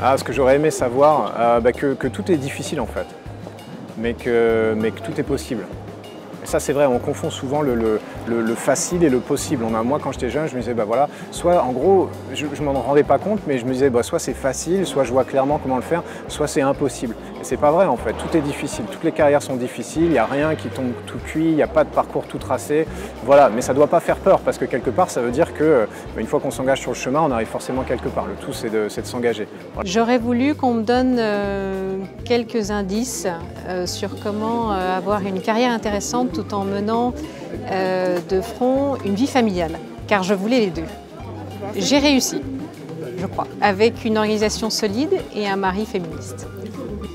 Ah, ce que j'aurais aimé savoir, que tout est difficile en fait, mais que tout est possible. Et ça c'est vrai, on confond souvent le facile et le possible. Moi quand j'étais jeune, je me disais voilà, soit en gros, je ne m'en rendais pas compte, mais je me disais soit c'est facile, soit je vois clairement comment le faire, soit c'est impossible. Et c'est pas vrai en fait, tout est difficile, toutes les carrières sont difficiles, il n'y a rien qui tombe tout cuit, il n'y a pas de parcours tout tracé. Voilà, mais ça ne doit pas faire peur parce que quelque part ça veut dire que une fois qu'on s'engage sur le chemin, on arrive forcément quelque part. Le tout c'est de s'engager. Voilà. J'aurais voulu qu'on me donne quelques indices sur comment avoir une carrière intéressante tout en menant de front une vie familiale, car je voulais les deux. J'ai réussi, je crois, avec une organisation solide et un mari féministe.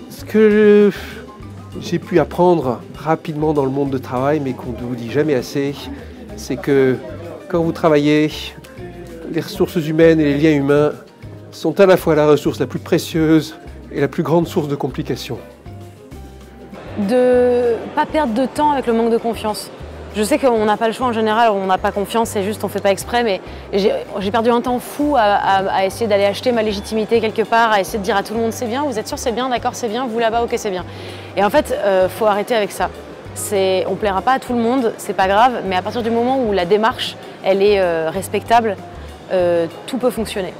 Ce que j'ai pu apprendre rapidement dans le monde du travail, mais qu'on ne vous dit jamais assez, c'est que quand vous travaillez, les ressources humaines et les liens humains sont à la fois la ressource la plus précieuse et la plus grande source de complications. De ne pas perdre de temps avec le manque de confiance. Je sais qu'on n'a pas le choix en général, on n'a pas confiance, c'est juste on ne fait pas exprès, mais j'ai perdu un temps fou à essayer d'aller acheter ma légitimité quelque part, à essayer de dire à tout le monde c'est bien, vous êtes sûr c'est bien, d'accord c'est bien, vous là-bas ok c'est bien. Et en fait, faut arrêter avec ça. On ne plaira pas à tout le monde, c'est pas grave, mais à partir du moment où la démarche elle est respectable, tout peut fonctionner.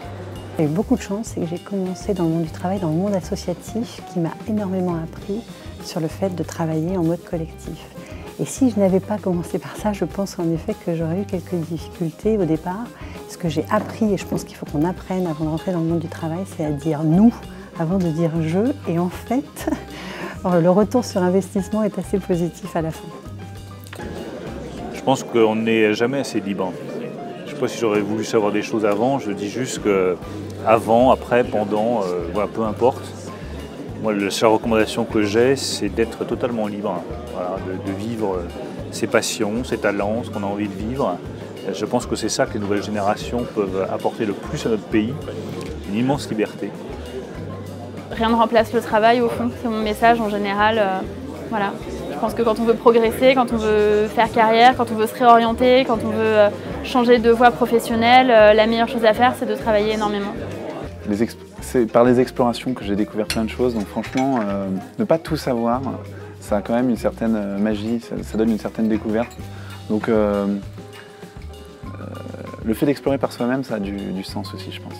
J'ai eu beaucoup de chance, c'est que j'ai commencé dans le monde du travail, dans le monde associatif, qui m'a énormément appris sur le fait de travailler en mode collectif. Et si je n'avais pas commencé par ça, je pense en effet que j'aurais eu quelques difficultés au départ. Ce que j'ai appris, et je pense qu'il faut qu'on apprenne avant de rentrer dans le monde du travail, c'est à dire « nous » avant de dire « je ». Et en fait, le retour sur investissement est assez positif à la fin. Je pense qu'on n'est jamais assez libre. Je ne sais pas si j'aurais voulu savoir des choses avant, je dis juste que avant, après, pendant, voilà, peu importe. Moi, la seule recommandation que j'ai, c'est d'être totalement libre, voilà, de vivre ses passions, ses talents, ce qu'on a envie de vivre. Je pense que c'est ça que les nouvelles générations peuvent apporter le plus à notre pays, une immense liberté. Rien ne remplace le travail, au fond, c'est mon message en général. Voilà. Je pense que quand on veut progresser, quand on veut faire carrière, quand on veut se réorienter, quand on veut changer de voie professionnelle, la meilleure chose à faire, c'est de travailler énormément. C'est par les explorations que j'ai découvert plein de choses, donc franchement, ne pas tout savoir, ça a quand même une certaine magie, ça donne une certaine découverte. Donc le fait d'explorer par soi-même, ça a du sens aussi, je pense.